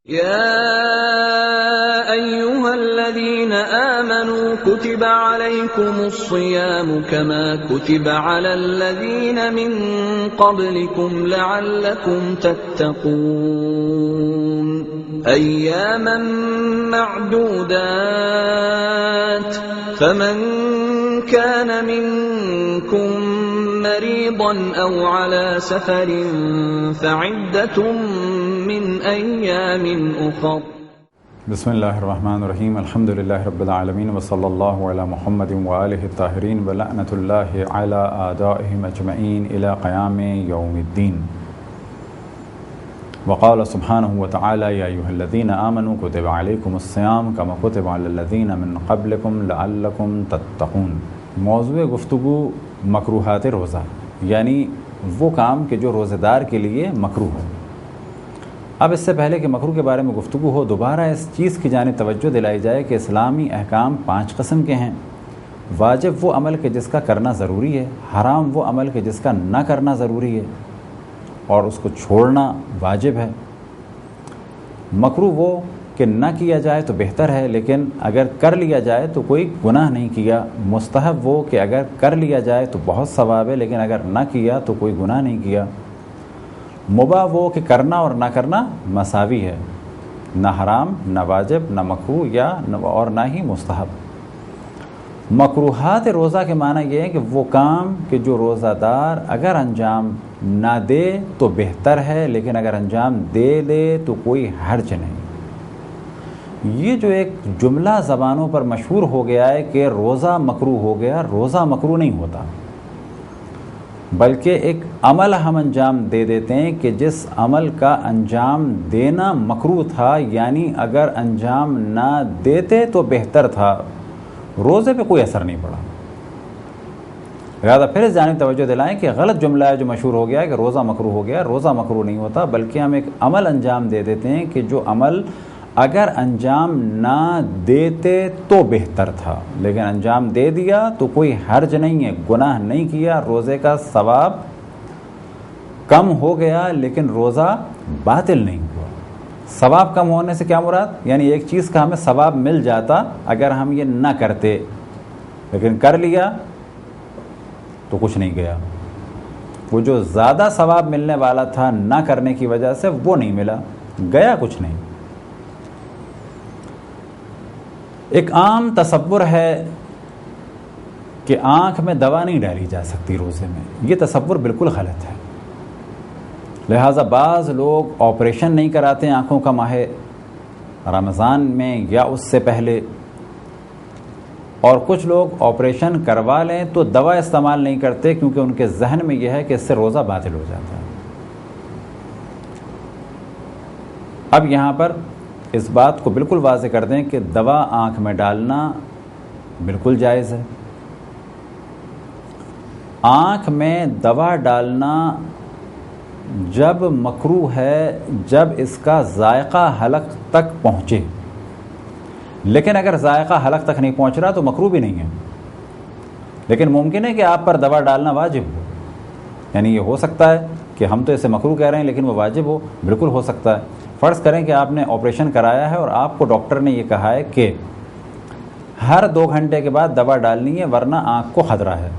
يا أيها الذين آمنوا كتب عليكم الصيام كما كتب على الذين من قبلكم لعلكم تتقون أياما معدودات فمن كان منكم مريضا أو على سفر فعدة من أيام أخر. بسم اللہ الرحمن الرحیم. الحمد للہ رب العالمین وصلی اللہ علی محمد وآلہ الطاہرین ولعنۃ اللہ علی اعدائہم اجمعین الی قیام یوم الدین. وقال سبحانہ وتعالی یا ایھا الذین آمنوا کتب علیکم الصیام کما کتب علی الذین من قبلکم لعلکم تتقون. موضوع گفتگو مکروہات روزہ، یعنی وہ کام کہ جو روزہ دار کے لیے مکروہ ہو. اب اس سے پہلے کہ مکروہ کے بارے میں گفتگو ہو، دوبارہ اس چیز کی جانب توجہ دلائی جائے کہ اسلامی احکام 5 قسم کے ہیں. واجب وہ عمل کہ جس کا کرنا ضروری ہے، حرام وہ عمل کہ جس کا نہ کرنا ضروری ہے اور اس کو چھوڑنا واجب ہے. مکروہ وہ کہ نہ کیا جائے تو بہتر ہے لیکن اگر کر لیا جائے تو کوئی گناہ نہیں کیا. مستحب وہ کہ اگر کر لیا جائے تو بہت ثواب ہے لیکن اگر نہ کیا تو کوئی گناہ نہیں کیا. مباح وہ کہ کرنا اور نہ کرنا مساوی ہے، نہ حرام نہ واجب نہ مکروہ یا اور نہ ہی مستحب. مکروہات روزہ کے معنی یہ ہے کہ وہ کام کہ جو روزہ دار اگر انجام نہ دے تو بہتر ہے لیکن اگر انجام دے دے تو کوئی حرج نہیں. یہ جو ایک جملہ زبانوں پر مشہور ہو گیا ہے کہ روزہ مکروہ ہو گیا، روزہ مکروہ نہیں ہوتا، بلکہ ایک عمل ہم انجام دے دیتے ہیں کہ جس عمل کا انجام دینا مکروہ تھا، یعنی اگر انجام نہ دیتے تو بہتر تھا. روزے پہ کوئی اثر نہیں پڑا. لہٰذا پھر اس جانب توجہ دلائیں کہ غلط جملہ ہے جو مشہور ہو گیا ہے کہ روزہ مکروہ ہو گیا. روزہ مکروہ نہیں ہوتا بلکہ ہم ایک عمل انجام دے دیتے ہیں کہ جو عمل اگر انجام نہ دیتے تو بہتر تھا لیکن انجام دے دیا تو کوئی حرج نہیں ہے، گناہ نہیں کیا. روزے کا ثواب کم ہو گیا لیکن روزہ باطل نہیں ہوا. ثواب کم ہونے سے کیا مراد؟ یعنی ایک چیز کا ہمیں ثواب مل جاتا اگر ہم یہ نہ کرتے، لیکن کر لیا تو کچھ نہیں گیا. وہ جو زیادہ ثواب ملنے والا تھا نہ کرنے کی وجہ سے وہ نہیں ملا، گیا کچھ نہیں. ایک عام تصور ہے کہ آنکھ میں دوا نہیں ڈالی جا سکتی روزے میں. یہ تصور بالکل غلط ہے. لہٰذا بعض لوگ آپریشن نہیں کراتے ہیں آنکھوں کا ماہ رمضان میں یا اس سے پہلے، اور کچھ لوگ آپریشن کروا لیں تو دوا استعمال نہیں کرتے کیونکہ ان کے ذہن میں یہ ہے کہ اس سے روزہ باطل ہو جاتا ہے. اب یہاں پر اس بات کو بالکل واضح کر دیں کہ دوا آنکھ میں ڈالنا بالکل جائز ہے. آنکھ میں دوا ڈالنا جب مکروہ ہے جب اس کا ذائقہ حلق تک پہنچے، لیکن اگر ذائقہ حلق تک نہیں پہنچ رہا تو مکروہ بھی نہیں ہے. لیکن ممکن ہے کہ آپ پر دوا ڈالنا واجب ہو، یعنی یہ ہو سکتا ہے کہ ہم تو اسے مکروہ کہہ رہے ہیں لیکن وہ واجب ہو، بالکل ہو سکتا ہے. فرض کریں کہ آپ نے آپریشن کرایا ہے اور آپ کو ڈاکٹر نے یہ کہا ہے کہ ہر 2 گھنٹے کے بعد دوا ڈالنی ہے ورنہ آنکھ کو خطرہ ہے،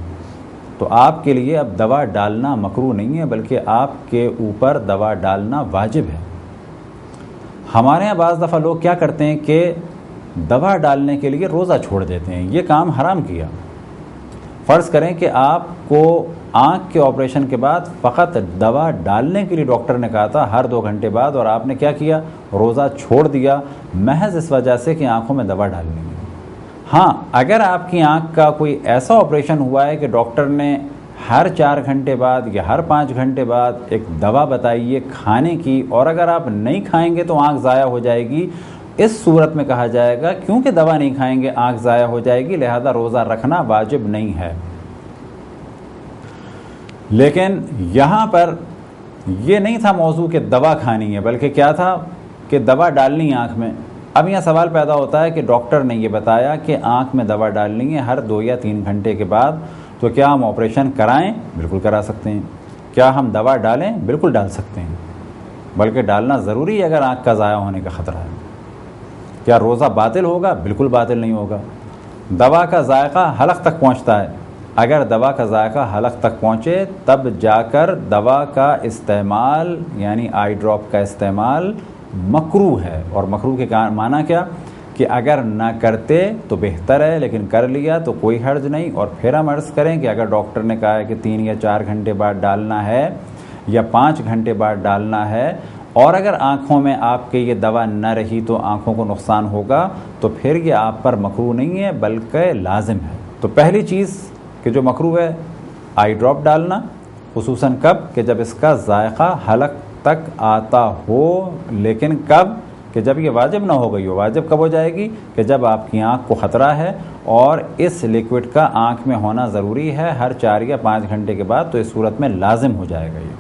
تو آپ کے لیے اب دوا ڈالنا مکروہ نہیں ہے بلکہ آپ کے اوپر دوا ڈالنا واجب ہے. ہمارے یہاں بعض دفعہ لوگ کیا کرتے ہیں کہ دوا ڈالنے کے لیے روزہ چھوڑ دیتے ہیں. یہ کام حرام کیا. فرض کریں کہ آپ کو آنکھ کے آپریشن کے بعد فقط دوا ڈالنے کے لیے ڈاکٹر نے کہا تھا ہر 2 گھنٹے بعد، اور آپ نے کیا کیا؟ روزہ چھوڑ دیا محض اس وجہ سے کہ آنکھوں میں دوا ڈالنی ہے. ہاں، اگر آپ کی آنکھ کا کوئی ایسا آپریشن ہوا ہے کہ ڈاکٹر نے ہر 4 گھنٹے بعد یا ہر 5 گھنٹے بعد ایک دوا بتائی ہے کھانے کی، اور اگر آپ نہیں کھائیں گے تو آنکھ ضائع ہو جائے گی، اس صورت میں کہا جائے گا کیونکہ دوا نہیں کھائیں گے آنکھ ضائع ہو جائے گی لہذا روزہ رکھنا واجب نہیں ہے. لیکن یہاں پر یہ نہیں تھا موضوع کہ دوا کھانی ہے بلکہ کیا تھا کہ دوا ڈالنی ہے آنکھ میں. اب یہاں سوال پیدا ہوتا ہے کہ ڈاکٹر نے یہ بتایا کہ آنکھ میں دوا ڈالنی ہے ہر 2 یا 3 گھنٹے کے بعد، تو کیا ہم آپریشن کرائیں؟ بالکل کرا سکتے ہیں. کیا ہم دوا ڈالیں؟ بالکل ڈال سکتے ہیں. بلکہ ڈالنا ضروری ہے اگر آنکھ کا ضائع ہونے کا خطرہ ہے۔ کیا روزہ باطل ہوگا؟ بالکل باطل نہیں ہوگا۔ دوا کا ذائقہ حلق تک پہنچتا ہے، اگر دوا کا ذائقہ حلق تک پہنچے تب جا کر دوا کا استعمال یعنی آئی ڈراپ کا استعمال مکروہ ہے۔ اور مکروہ کے معنی کیا کہ اگر نہ کرتے تو بہتر ہے، لیکن کر لیا تو کوئی حرج نہیں۔ اور پھر ہم عرض کریں کہ اگر ڈاکٹر نے کہا ہے کہ 3 یا 4 گھنٹے بعد ڈالنا ہے یا 5 گھنٹے بعد ڈالنا ہے، اور اگر آنکھوں میں آپ کے یہ دوا نہ رہی تو آنکھوں کو نقصان ہوگا، تو پھر یہ آپ پر مکروہ نہیں ہے بلکہ لازم ہے۔ تو پہلی چیز کہ جو مکروہ ہے آئی ڈراپ ڈالنا، خصوصاً کب کہ جب اس کا ذائقہ حلق تک آتا ہو، لیکن کب کہ جب یہ واجب نہ ہو گئی ہو۔ واجب کب ہو جائے گی کہ جب آپ کی آنکھ کو خطرہ ہے اور اس لیکوڈ کا آنکھ میں ہونا ضروری ہے ہر 4 یا 5 گھنٹے کے بعد، تو اس صورت میں لازم ہو جائے گا یہ۔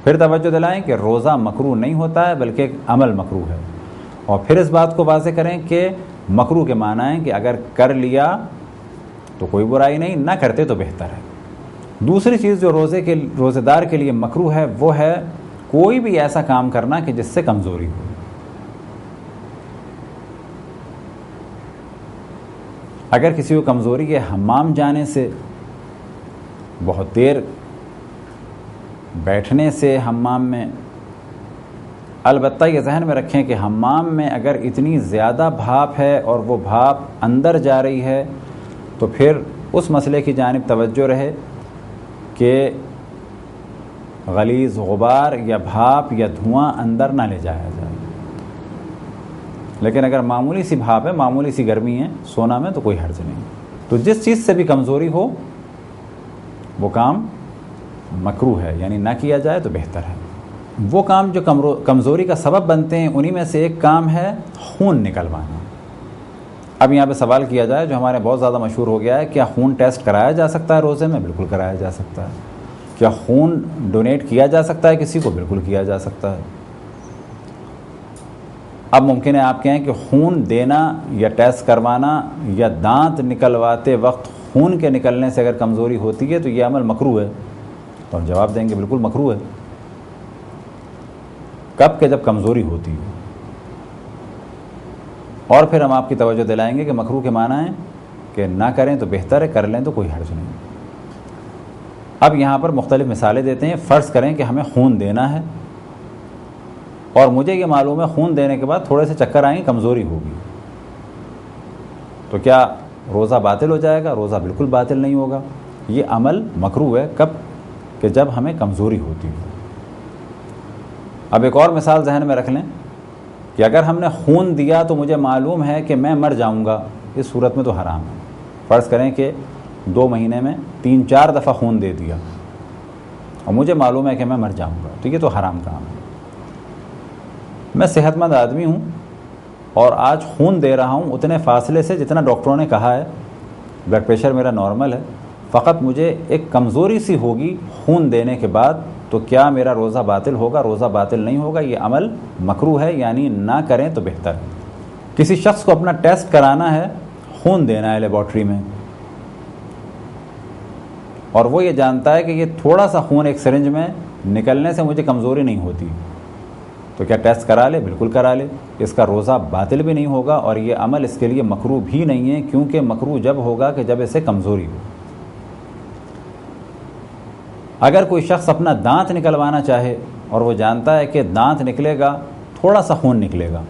پھر توجہ دلائیں کہ روزہ مکروہ نہیں ہوتا ہے بلکہ ایک عمل مکروہ ہے، اور پھر اس بات کو واضح کریں کہ مکروہ کے معنی ہے کہ اگر کر لیا تو کوئی برائی نہیں، نہ کرتے تو بہتر ہے۔ دوسری چیز جو روزے دار کے لیے مکروہ ہے وہ ہے کوئی بھی ایسا کام کرنا کہ جس سے کمزوری ہو۔ اگر کسی کو کمزوری ہے حمام جانے سے، بہت دیر بیٹھنے سے حمام میں، البتہ یہ ذہن میں رکھیں کہ حمام میں اگر اتنی زیادہ بھاپ ہے اور وہ بھاپ اندر جا رہی ہے تو پھر اس مسئلے کی جانب توجہ رہے کہ غلیظ غبار یا بھاپ یا دھواں اندر نہ لے جایا جائے۔ لیکن اگر معمولی سی بھاپ ہے، معمولی سی گرمی ہے سونا میں، تو کوئی حرج نہیں۔ تو جس چیز سے بھی کمزوری ہو وہ کام مکروہ ہے، یعنی نہ کیا جائے تو بہتر ہے۔ وہ کام جو کمزوری کا سبب بنتے ہیں انہی میں سے ایک کام ہے خون نکلوانا۔ اب یہاں پہ سوال کیا جائے جو ہمارے بہت زیادہ مشہور ہو گیا ہے، کیا خون ٹیسٹ کرایا جا سکتا ہے روزے میں؟ بالکل کرایا جا سکتا ہے۔ کیا خون ڈونیٹ کیا جا سکتا ہے کسی کو؟ بالکل کیا جا سکتا ہے۔ اب ممکن ہے آپ کہیں کہ خون دینا یا ٹیسٹ کروانا یا دانت نکلواتے وقت خون کے نکلنے سے اگر کمزوری ہوتی ہے تو یہ عمل مکروہ ہے، تو ہم جواب دیں گے بالکل مکروہ ہے۔ کب کہ جب کمزوری ہوتی ہے۔ اور پھر ہم آپ کی توجہ دلائیں گے کہ مکروہ کے معنی ہے کہ نہ کریں تو بہتر ہے، کر لیں تو کوئی حرج نہیں۔ اب یہاں پر مختلف مثالیں دیتے ہیں۔ فرض کریں کہ ہمیں خون دینا ہے اور مجھے یہ معلوم ہے خون دینے کے بعد تھوڑے سے چکر آئیں گے، کمزوری ہوگی، تو کیا روزہ باطل ہو جائے گا؟ روزہ بالکل باطل نہیں ہوگا۔ یہ عمل مکروہ ہے کب کہ جب ہمیں کمزوری ہوتی ہو۔ اب ایک اور مثال ذہن میں رکھ لیں کہ اگر ہم نے خون دیا تو مجھے معلوم ہے کہ میں مر جاؤں گا، اس صورت میں تو حرام ہے۔ فرض کریں کہ 2 مہینے میں 3-4 دفعہ خون دے دیا اور مجھے معلوم ہے کہ میں مر جاؤں گا، تو یہ تو حرام کام ہے۔ میں صحت مند آدمی ہوں اور آج خون دے رہا ہوں اتنے فاصلے سے جتنا ڈاکٹروں نے کہا ہے، بلڈ پریشر میرا نارمل ہے، فقط مجھے ایک کمزوری سی ہوگی خون دینے کے بعد، تو کیا میرا روزہ باطل ہوگا؟ روزہ باطل نہیں ہوگا، یہ عمل مکروہ ہے، یعنی نہ کریں تو بہتر ہے۔ کسی شخص کو اپنا ٹیسٹ کرانا ہے، خون دینا ہے لیبارٹری میں، اور وہ یہ جانتا ہے کہ یہ تھوڑا سا خون ایک سرنج میں نکلنے سے مجھے کمزوری نہیں ہوتی، تو کیا ٹیسٹ کرا لے؟ بالکل کرا لے۔ اس کا روزہ باطل بھی نہیں ہوگا اور یہ عمل اس کے لیے مکروہ بھی نہیں ہے، کیونکہ مکروہ جب ہوگا کہ جب اسے کمزوری ہو۔ اگر کوئی شخص اپنا دانت نکلوانا چاہے اور وہ جانتا ہے کہ دانت نکلے گا، تھوڑا سا خون نکلے گا،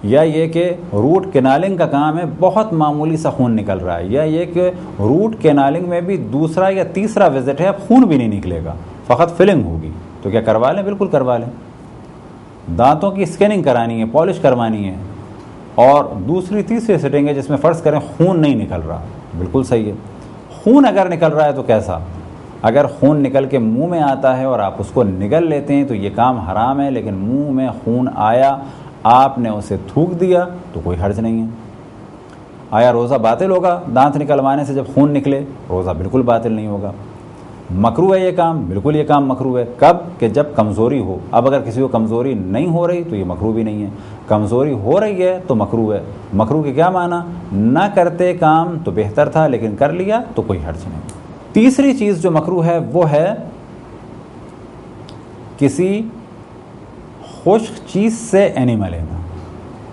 یا یہ کہ روٹ کینالنگ کا کام ہے، بہت معمولی سا خون نکل رہا ہے، یا یہ کہ روٹ کینالنگ میں بھی دوسرا یا تیسرا وزٹ ہے، اب خون بھی نہیں نکلے گا، فقط فلنگ ہوگی، تو کیا کروا لیں؟ بالکل کروا لیں۔ دانتوں کی اسکیننگ کرانی ہے، پالش کروانی ہے، اور دوسری تیسری سیٹنگ ہے جس میں فرض کریں خون نہیں نکل رہا، بالکل صحیح ہے۔ خون اگر نکل رہا ہے تو کیسا؟ اگر خون نکل کے منہ میں آتا ہے اور آپ اس کو نگل لیتے ہیں تو یہ کام حرام ہے، لیکن منہ میں خون آیا، آپ نے اسے تھوک دیا تو کوئی حرج نہیں ہے۔ آیا روزہ باطل ہوگا دانت نکلوانے سے جب خون نکلے؟ روزہ بالکل باطل نہیں ہوگا۔ مکروہ ہے یہ کام؟ بالکل یہ کام مکروہ ہے۔ کب کہ جب کمزوری ہو۔ اب اگر کسی کو کمزوری نہیں ہو رہی تو یہ مکروہ بھی نہیں ہے، کمزوری ہو رہی ہے تو مکروہ ہے۔ مکروہ کے کیا معنی؟ نہ کرتے کام تو بہتر تھا، لیکن کر لیا تو کوئی حرج نہیں۔ تیسری چیز جو مکروہ ہے وہ ہے کسی خشک چیز سے اینیما لینا،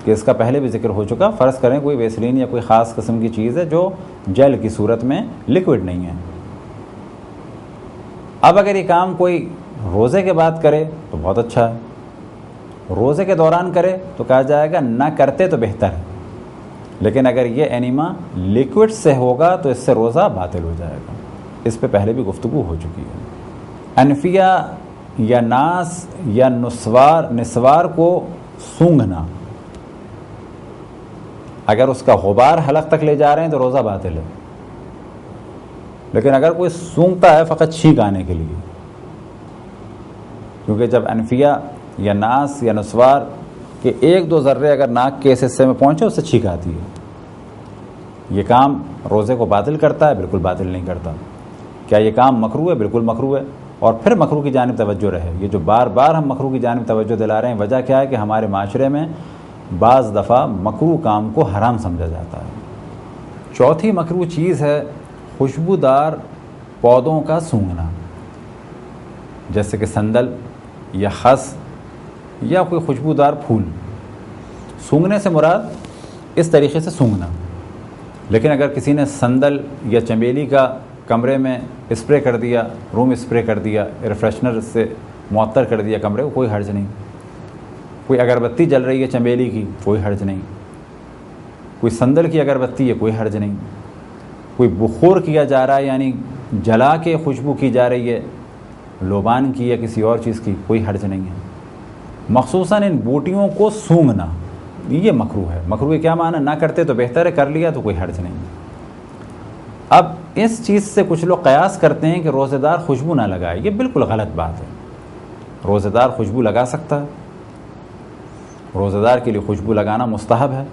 کہ اس کا پہلے بھی ذکر ہو چکا. فرض کریں کوئی ویسلین یا کوئی خاص قسم کی چیز ہے جو جیل کی صورت میں لکوڈ نہیں ہے. اب اگر یہ کام کوئی روزے کے بعد کرے تو بہت اچھا ہے، روزے کے دوران کرے تو کہا جائے گا نہ کرتے تو بہتر ہے. لیکن اگر یہ اینیما لیکوڈ سے ہوگا تو اس سے روزہ باطل ہو جائے گا. اس پہ پہلے بھی گفتگو ہو چکی ہے. انفیہ یا ناس یا نسوار کو سونگھنا، اگر اس کا غبار حلق تک لے جا رہے ہیں تو روزہ باطل ہے. لیکن اگر کوئی سونگتا ہے فقط چھینک آنے کے لیے، کیونکہ جب انفیہ یا ناس یا نسوار کے ایک دو ذرے اگر ناک کے اس حصے میں پہنچے اس سے چھینک آتی ہے، یہ کام روزے کو باطل کرتا ہے؟ بالکل باطل نہیں کرتا. کیا یہ کام مکروہ ہے؟ بالکل مکروہ ہے. اور پھر مکروہ کی جانب توجہ رہے. یہ جو بار بار ہم مکروہ کی جانب توجہ دلا رہے ہیں، وجہ کیا ہے کہ ہمارے معاشرے میں بعض دفعہ مکروہ کام کو حرام سمجھا جاتا ہے. چوتھی مکروہ چیز ہے خوشبودار پودوں کا سونگھنا، جیسے کہ سندل یا خس یا کوئی خوشبودار پھول. سونگھنے سے مراد اس طریقے سے سونگھنا. لیکن اگر کسی نے سندل یا چمیلی کا کمرے میں اسپرے کر دیا، روم اسپرے کر دیا، ایئر فریشنر سے معطر کر دیا کمرے کو، کوئی حرج نہیں. کوئی اگربتی جل رہی ہے چمیلی کی، کوئی حرج نہیں. کوئی سندل کی اگربتی ہے، کوئی حرج نہیں. کوئی بخور کیا جا رہا ہے یعنی جلا کے خوشبو کی جا رہی ہے، لوبان کی یا کسی اور چیز کی، کوئی حرج نہیں ہے. مخصوصاً ان بوٹیوں کو سونگھنا یہ مکروہ ہے. مکروہ کیا معنی؟ نہ کرتے تو بہتر ہے، کر لیا تو کوئی حرج نہیں. اب اس چیز سے کچھ لوگ قیاس کرتے ہیں کہ روزہ دار خوشبو نہ لگائے. یہ بالکل غلط بات ہے. روزہ دار خوشبو لگا سکتا ہے. روزہ دار کے لیے خوشبو لگانا مستحب ہے.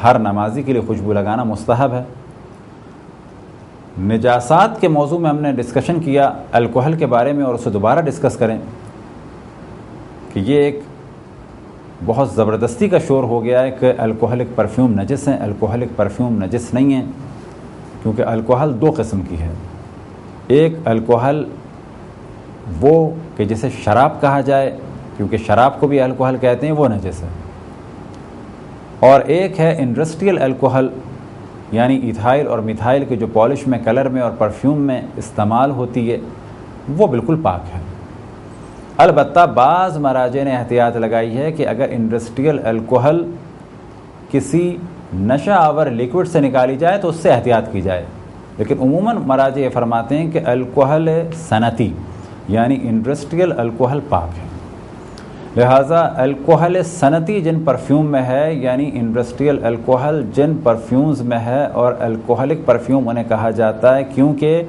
ہر نمازی کے لیے خوشبو لگانا مستحب ہے. نجاسات کے موضوع میں ہم نے ڈسکشن کیا الکحل کے بارے میں، اور اسے دوبارہ ڈسکس کریں کہ یہ ایک بہت زبردستی کا شور ہو گیا ہے کہ الکحلک پرفیوم نجس ہیں. الکحلک پرفیوم نجس نہیں ہیں، کیونکہ الکحل دو قسم کی ہے. ایک الکحل وہ کہ جسے شراب کہا جائے، کیونکہ شراب کو بھی الکحل کہتے ہیں، وہ نجس ہے. اور ایک ہے انڈسٹریل الکحل، یعنی ایتھائل اور میتھائل کے جو پالش میں، کلر میں اور پرفیوم میں استعمال ہوتی ہے، وہ بالکل پاک ہے. البتہ بعض مراجع نے احتیاط لگائی ہے کہ اگر انڈسٹریل الکحل کسی نشہ آور لیکوڈ سے نکالی جائے تو اس سے احتیاط کی جائے. لیکن عموماً مراجع یہ فرماتے ہیں کہ الکحل صنعتی یعنی انڈسٹریل الکحل پاک ہے. لہٰذا الکحل صنعتی جن پرفیوم میں ہے، یعنی انڈسٹریل الکحل جن پرفیومز میں ہے، اور الکحلک پرفیوم انہیں کہا جاتا ہے کیونکہ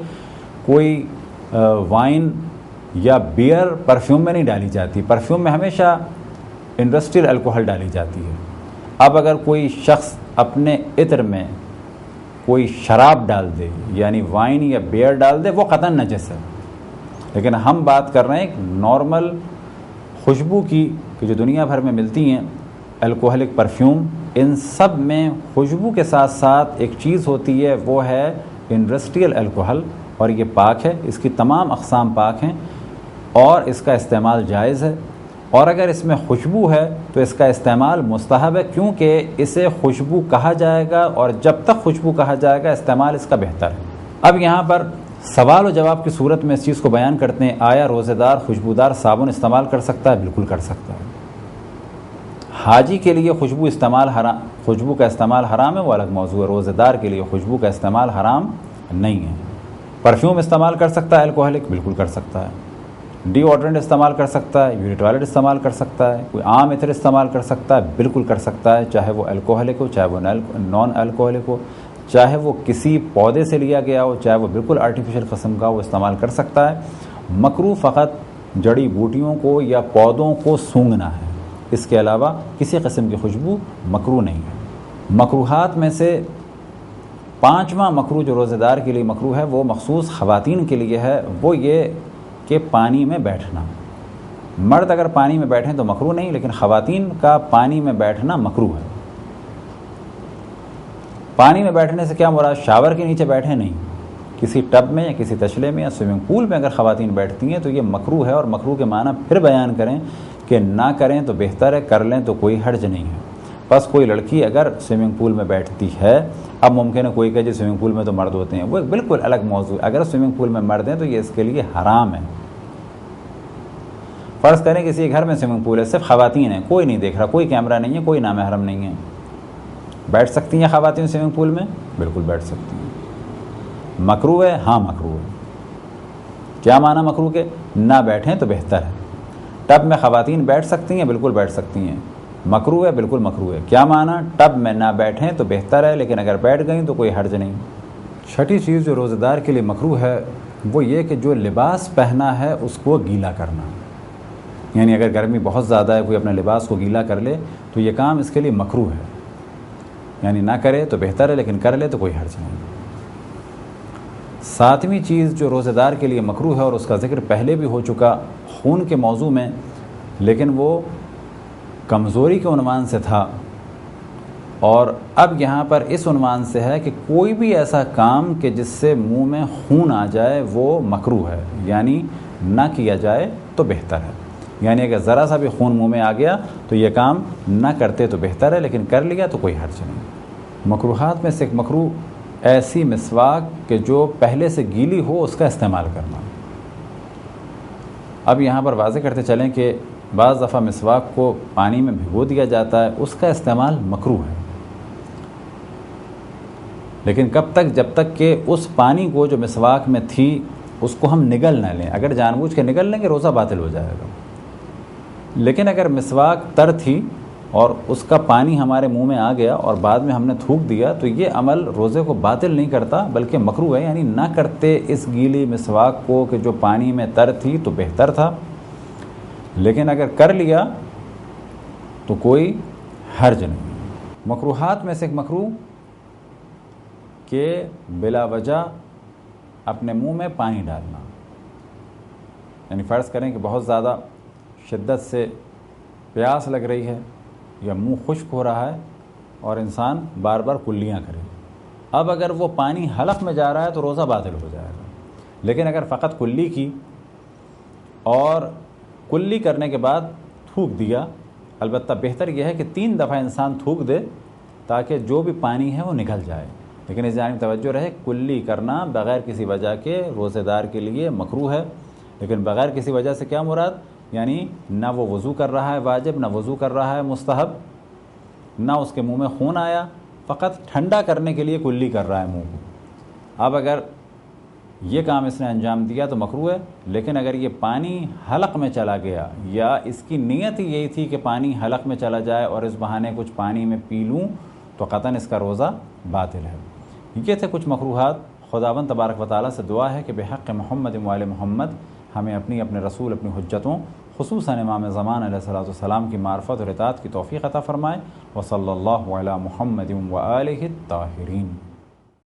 کوئی وائن یا بیئر پرفیوم میں نہیں ڈالی جاتی. پرفیوم میں ہمیشہ انڈسٹریل الکحل ڈالی جاتی ہے. اب اگر کوئی شخص اپنے عطر میں کوئی شراب ڈال دے، یعنی وائن یا بیئر ڈال دے، وہ قطعاً نجس ہے. لیکن ہم بات کر رہے ہیں ایک نارمل خوشبو کی کہ جو دنیا بھر میں ملتی ہیں الکحلک پرفیوم. ان سب میں خوشبو کے ساتھ ساتھ ایک چیز ہوتی ہے، وہ ہے انڈسٹریل الکحل، اور یہ پاک ہے. اس کی تمام اقسام پاک ہیں اور اس کا استعمال جائز ہے. اور اگر اس میں خوشبو ہے تو اس کا استعمال مستحب ہے، کیونکہ اسے خوشبو کہا جائے گا، اور جب تک خوشبو کہا جائے گا استعمال اس کا بہتر ہے. اب یہاں پر سوال و جواب کی صورت میں اس چیز کو بیان کرتے ہیں، آیا روزہ دار خوشبودار صابن استعمال کر سکتا ہے؟ بالکل کر سکتا ہے. حاجی کے لیے خوشبو کا استعمال حرام ہے، وہ الگ موضوع ہے. روزہ دار کے لیے خوشبو کا استعمال حرام نہیں ہے. پرفیوم استعمال کر سکتا ہے الکحلک؟ بالکل کر سکتا ہے. ڈی آڈرنٹ استعمال کر سکتا ہے، یونی ٹوائلٹ استعمال کر سکتا ہے، کوئی عام عطر استعمال کر سکتا ہے؟ بالکل کر سکتا ہے، چاہے وہ الکحلک ہو، چاہے وہ نان الکحلک ہو، چاہے وہ کسی پودے سے لیا گیا ہو، چاہے وہ بالکل آرٹیفیشل قسم کا، وہ استعمال کر سکتا ہے. مکروہ فقط جڑی بوٹیوں کو یا پودوں کو سونگھنا ہے، اس کے علاوہ کسی قسم کی خوشبو مکروہ نہیں ہے. مکروہات میں سے پانچواں مکروہ جو روزہ دار کے لیے مکروہ ہے، وہ مخصوص خواتین کے لیے ہے. وہ یہ کہ پانی میں بیٹھنا. مرد اگر پانی میں بیٹھیں تو مکروہ نہیں، لیکن خواتین کا پانی میں بیٹھنا مکروہ ہے. پانی میں بیٹھنے سے کیا مراد؟ شاور کے نیچے بیٹھے نہیں، کسی ٹب میں یا کسی تشلے میں یا سوئمنگ پول میں اگر خواتین بیٹھتی ہیں تو یہ مکروہ ہے، اور مکروہ کے معنی پھر بیان کریں کہ نہ کریں تو بہتر ہے، کر لیں تو کوئی حرج نہیں ہے۔ بس کوئی لڑکی اگر سوئمنگ پول میں بیٹھتی ہے، اب ممکن ہے کوئی کہے جی سوئمنگ پول میں تو مرد ہوتے ہیں، وہ ایک بالکل الگ موضوع ہے۔ اگر سوئمنگ پول میں مرد ہیں تو یہ اس کے لیے حرام ہے۔ فرض کریں کسی گھر میں سوئمنگ پول ہے، صرف خواتین ہیں، کوئی نہیں دیکھ رہا، کوئی کیمرہ نہیں ہے، کوئی نامحرم نہیں ہے، بیٹھ سکتی ہیں خواتین سوئمنگ پول میں؟ بالکل بیٹھ سکتی ہیں۔ مکروہ ہے؟ ہاں مکروہ ہے۔ کیا معنی مکروہ کے؟ نہ بیٹھیں تو بہتر ہے۔ ٹب میں خواتین بیٹھ سکتی ہیں؟ بالکل بیٹھ سکتی ہیں۔ مکروہ ہے؟ بالکل مکروہ ہے۔ کیا معنی؟ ٹب میں نہ بیٹھیں تو بہتر ہے، لیکن اگر بیٹھ گئیں تو کوئی حرج نہیں۔ چھٹی چیز جو روزہ دار کے لیے مکروہ ہے وہ یہ کہ جو لباس پہنا ہے اس کو گیلا کرنا، یعنی اگر گرمی بہت زیادہ ہے کوئی اپنے لباس کو گیلا کر لے تو یہ کام اس کے لیے مکروہ ہے، یعنی نہ کرے تو بہتر ہے، لیکن کر لے تو کوئی حرج نہیں۔ ساتویں چیز جو روزہ دار کے لیے مکروہ ہے، اور اس کا ذکر پہلے بھی ہو چکا خون کے موضوع میں، لیکن وہ کمزوری کے عنوان سے تھا، اور اب یہاں پر اس عنوان سے ہے کہ کوئی بھی ایسا کام کہ جس سے منہ میں خون آ جائے وہ مکروہ ہے، یعنی نہ کیا جائے تو بہتر ہے۔ یعنی اگر ذرا سا بھی خون منہ میں آ گیا تو یہ کام نہ کرتے تو بہتر ہے، لیکن کر لیا تو کوئی حرج نہیں۔ مکروہات میں سے ایک مکروہ ایسی مسواک کہ جو پہلے سے گیلی ہو اس کا استعمال کرنا۔ اب یہاں پر واضح کرتے چلیں کہ بعض دفعہ مسواک کو پانی میں بھگو دیا جاتا ہے، اس کا استعمال مکروہ ہے، لیکن کب تک؟ جب تک کہ اس پانی کو جو مسواک میں تھی اس کو ہم نگل نہ لیں۔ اگر جان بوجھ کے نگل لیں گے روزہ باطل ہو جائے گا، لیکن اگر مسواک تر تھی اور اس کا پانی ہمارے منہ میں آ گیا اور بعد میں ہم نے تھوک دیا تو یہ عمل روزے کو باطل نہیں کرتا بلکہ مکروہ ہے، یعنی نہ کرتے اس گیلی مسواک کو کہ جو پانی میں تر تھی تو بہتر تھا، لیکن اگر کر لیا تو کوئی حرج نہیں۔ مکروہات میں سے ایک مکروہ کہ بلا وجہ اپنے منہ میں پانی ڈالنا، یعنی فرض کریں کہ بہت زیادہ شدت سے پیاس لگ رہی ہے یا منہ خشک ہو رہا ہے اور انسان بار بار کلیاں کرے، اب اگر وہ پانی حلق میں جا رہا ہے تو روزہ باطل ہو جائے گا، لیکن اگر فقط کلی کی اور کلی کرنے کے بعد تھوک دیا، البتہ بہتر یہ ہے کہ 3 دفعہ انسان تھوک دے تاکہ جو بھی پانی ہے وہ نکل جائے، لیکن اس جانب توجہ رہے کلی کرنا بغیر کسی وجہ کے روزے دار کے لیے مکروہ ہے۔ لیکن بغیر کسی وجہ سے کیا مراد؟ یعنی نہ وہ وضو کر رہا ہے واجب، نہ وضو کر رہا ہے مستحب، نہ اس کے منہ میں خون آیا، فقط ٹھنڈا کرنے کے لیے کلی کر رہا ہے منہ کو۔ اب اگر یہ کام اس نے انجام دیا تو مکروہ ہے، لیکن اگر یہ پانی حلق میں چلا گیا یا اس کی نیت ہی یہی تھی کہ پانی حلق میں چلا جائے اور اس بہانے کچھ پانی میں پی لوں تو قطعاً اس کا روزہ باطل ہے۔ یہ تھے کچھ مکروہات۔ خداوند تبارک و تعالیٰ سے دعا ہے کہ بحق محمد و آل محمد ہمیں اپنے رسول، اپنی حجتوں، خصوصاً امام زمان علیہ السلام کی معرفت اور اطاعت کی توفیق عطا فرمائے۔ وصلی اللہ علی محمد و آلہ الطاہرین۔